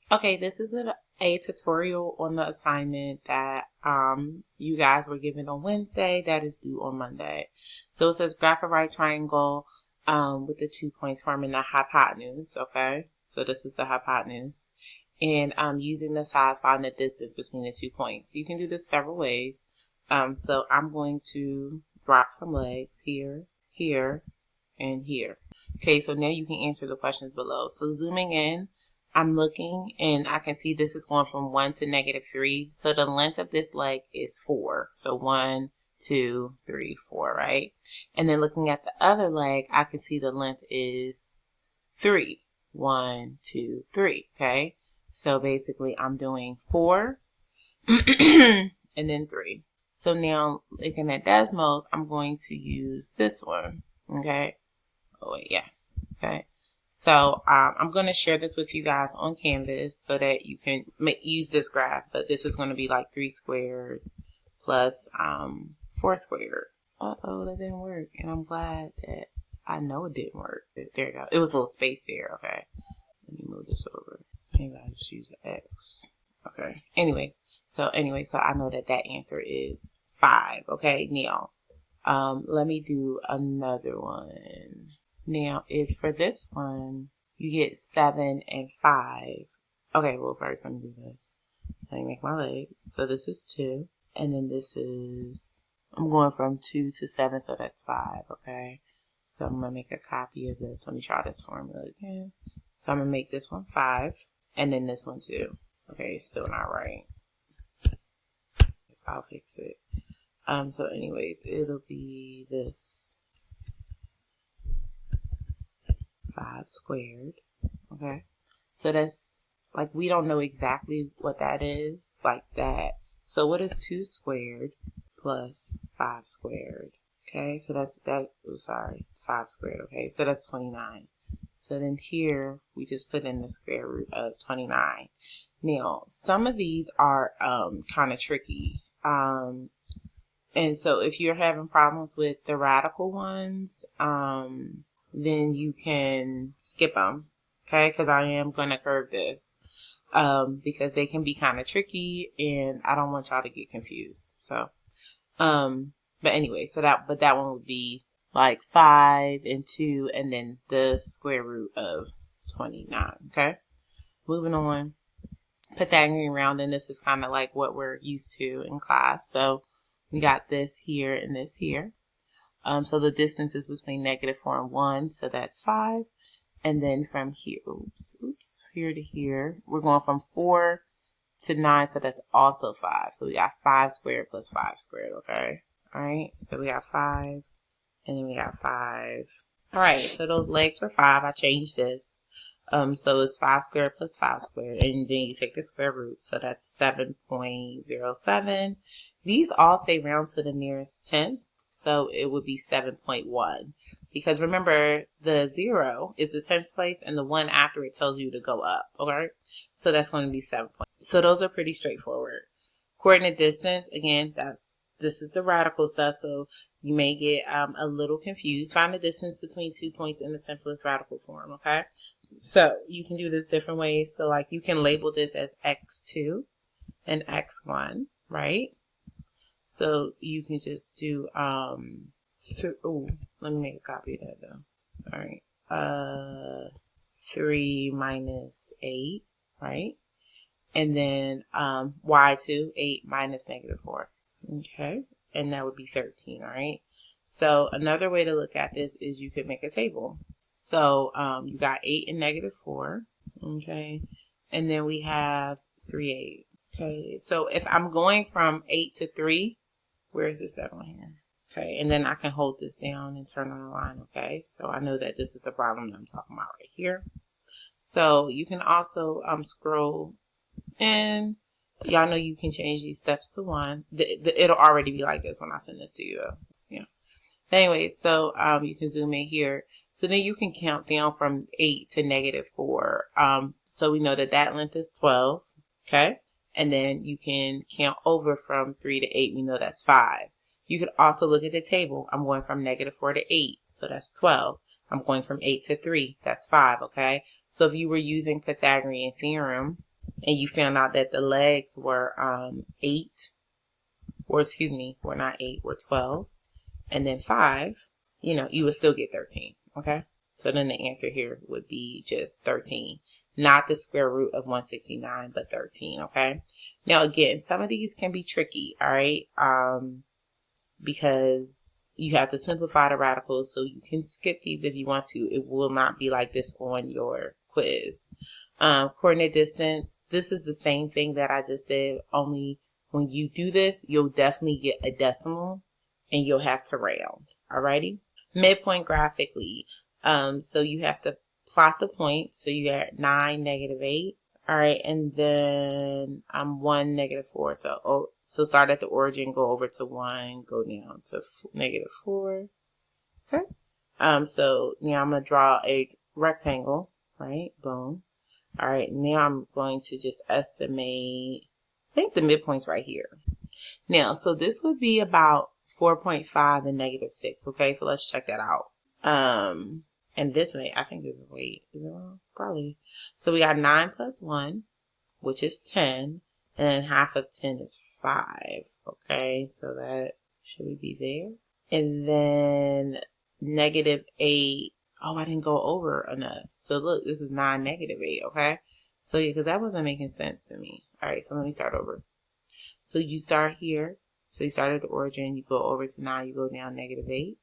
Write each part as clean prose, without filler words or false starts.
Okay, this is a tutorial on the assignment that you guys were given on Wednesday that is due on Monday. So it says graph a right triangle with the 2 points forming the hypotenuse, okay? So this is the hypotenuse. And using the size, find the distance between the 2 points. You can do this several ways. So I'm going to drop some legs here, here, and here. Okay, so now you can answer the questions below. So zooming in, I'm looking and I can see this is going from 1 to -3. So the length of this leg is 4. So 1, 2, 3, 4, right? And then looking at the other leg, I can see the length is 3. 1, 2, 3, okay? So basically I'm doing 4 and then 3. So now looking at Desmos, I'm going to use this one, okay? Oh, wait, yes, okay? So I'm going to share this with you guys on Canvas so that you can use this graph, but this is going to be like 3 squared plus 4 squared. Uh-oh, that didn't work, and I'm glad that I know it didn't work. There you go. It was a little space there, okay? Let me move this over. Maybe I just use an X. Okay, so I know that that answer is 5, okay? Now, let me do another one. Now, if for this one, you get 7 and 5. Okay, well, first let me do this. Let me make my legs. So this is 2. And then this is, I'm going from 2 to 7, so that's 5, okay? So I'm going to make a copy of this. Let me try this formula again. So I'm going to make this one 5, and then this one 2. Okay, it's still not right. I'll fix it. So anyways, it'll be this. 5 squared, okay? So that's, like, we don't know exactly what that is, like that. So what is 2 squared plus 5 squared? Okay, so that's, 5 squared, okay? So that's 29. So then here, we just put in the square root of 29. Now, some of these are kind of tricky. And so if you're having problems with the radical ones, then you can skip them, okay? Because I am going to curve this because they can be kind of tricky, and I don't want y'all to get confused. So, but anyway, that one would be like 5 and 2, and then the square root of 29, okay? Moving on, Pythagorean rounding. This is kind of like what we're used to in class. So we got this here and this here. So the distance is between -4 and 1, so that's 5. And then from here, here to here, we're going from 4 to 9, so that's also 5. So we got 5 squared plus 5 squared, okay? All right, so we got 5, and then we got 5. All right, so those legs were 5. I changed this. So it's 5 squared plus 5 squared, and then you take the square root, so that's 7.07. These all say round to the nearest 10th. So it would be 7.1, because remember the 0 is the 10th place and the 1 after it tells you to go up. Okay, so that's going to be 7. So those are pretty straightforward. Coordinate distance, again, this is the radical stuff, so you may get a little confused. Find the distance between 2 points in the simplest radical form. Okay, so you can do this different ways. So like you can label this as x2 and x1, right? So you can just do, let me make a copy of that though. All right. 3 minus 8, right? And then, y2, 8 minus -4. Okay. And that would be 13, all right? So another way to look at this is you could make a table. So, you got 8 and -4. Okay. And then we have 3, 8. Okay, so if I'm going from 8 to 3, where is this at on here? Okay, and then I can hold this down and turn on the line, okay? So I know that this is a problem that I'm talking about right here. So you can also scroll in. Y'all know you can change these steps to 1. It'll already be like this when I send this to you, though. Yeah. Anyway, so you can zoom in here. So then you can count down from 8 to -4. So we know that that length is 12, okay? And then you can count over from 3 to 8. We know that's 5. You could also look at the table. I'm going from -4 to 8. So that's 12. I'm going from 8 to 3. That's 5, okay? So if you were using Pythagorean theorem, and you found out that the legs were 8, or excuse me, were not 8, were 12, and then 5, you know, you would still get 13, okay? So then the answer here would be just 13, not the square root of 169, but 13, okay? Now, again, some of these can be tricky, all right? Because you have to simplify the radicals, so you can skip these if you want to. It will not be like this on your quiz. Coordinate distance, this is the same thing that I just did, only when you do this, you'll definitely get a decimal and you'll have to round, alrighty? Midpoint graphically, so you have to plot the point, so you got 9, -8. All right, and then 1, -4. So start at the origin, go over to 1, go down to -4. Okay. So now I'm gonna draw a rectangle, right? Boom. All right, now I'm going to just estimate. I think the midpoint's right here. Now, so this would be about 4.5 and -6. Okay, so let's check that out. And this way, I think it's wait, is it wrong? Probably. So we got 9 plus 1, which is 10, and then half of 10 is 5. Okay, so that should we be there? And then -8. Oh, I didn't go over enough. So look, this is 9, -8. Okay, so yeah, because that wasn't making sense to me. All right, so let me start over. So you start here. So you start at the origin, you go over to 9, you go down -8.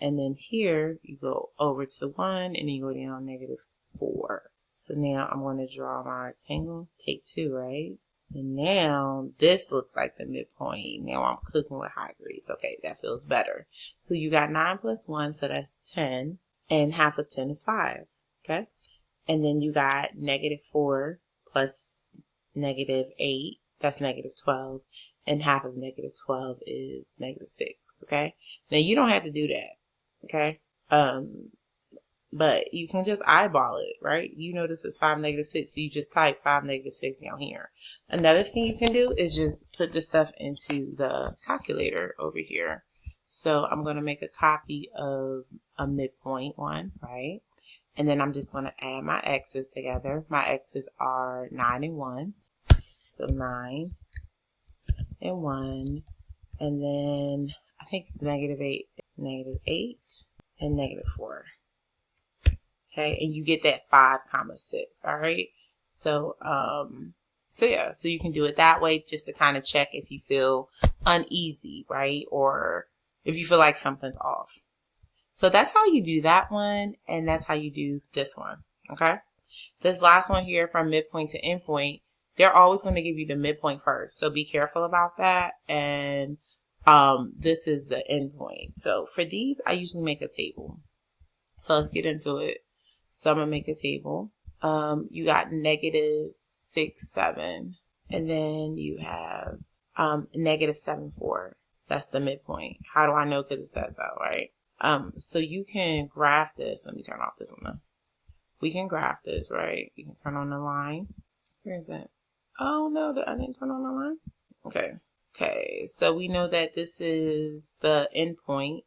And then here, you go over to 1, and then you go down -4. So now I'm going to draw my rectangle, take 2, right? And now this looks like the midpoint. Now I'm cooking with high grades. Okay, that feels better. So you got 9 plus 1, so that's 10, and half of 10 is 5, okay? And then you got -4 plus -8, that's -12. And half of -12 is -6, okay? Now, you don't have to do that, okay? But you can just eyeball it, right? You know this is 5 -6, so you just type 5 -6 down here. Another thing you can do is just put this stuff into the calculator over here. So I'm going to make a copy of a midpoint one, right? And then I'm just going to add my x's together. My x's are 9 and 1. So 9 and 1, and then I think it's -8, -8, and -4. Okay, and you get that 5, 6. All right. So yeah, so you can do it that way just to kind of check if you feel uneasy, right, or if you feel like something's off. So that's how you do that one, and that's how you do this one. Okay, this last one here, from midpoint to endpoint, they're always going to give you the midpoint first. So be careful about that. And this is the endpoint. So for these, I usually make a table. So let's get into it. So I'm going to make a table. You got -6, 7. And then you have -7, 4. That's the midpoint. How do I know? Because it says so, right? So you can graph this. Let me turn off this one. We can graph this, right? You can turn on the line. Where is that? Oh, no, I didn't turn on the line. Okay, so we know that this is the endpoint.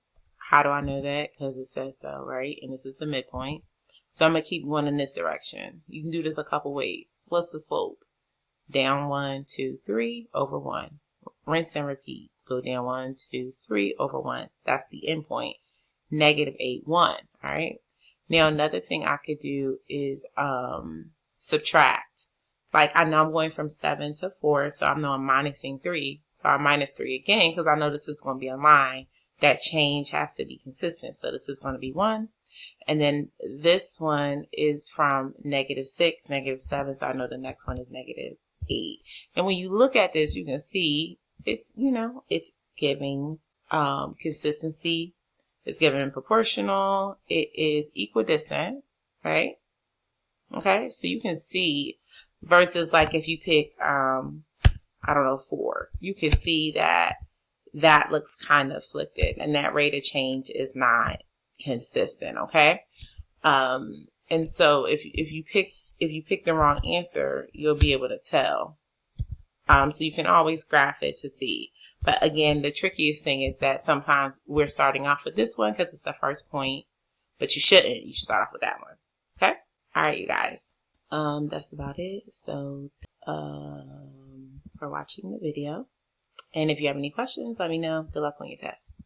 How do I know that? Because it says so, right? And this is the midpoint. So I'm going to keep going in this direction. You can do this a couple ways. What's the slope? Down 1, 2, 3 over 1. Rinse and repeat. Go down 1, 2, 3 over 1. That's the endpoint. -8, 1. All right. Now, another thing I could do is subtract. Like, I know I'm going from 7 to 4, so I know I'm minusing 3. So I minus 3 again, because I know this is going to be a line. That change has to be consistent. So this is going to be 1. And then this one is from -6, -7. So I know the next one is -8. And when you look at this, you can see it's, it's giving consistency. It's giving proportional. It is equidistant, right? Okay, so you can see. Versus like if you picked, 4, you can see that looks kind of flipped, and that rate of change is not consistent. Okay. And so if you pick the wrong answer, you'll be able to tell. So you can always graph it to see. But again, the trickiest thing is that sometimes we're starting off with this one because it's the first point, but you shouldn't. You should start off with that one. Okay. All right, you guys. That's about it. So, for watching the video. And if you have any questions, let me know. Good luck on your test.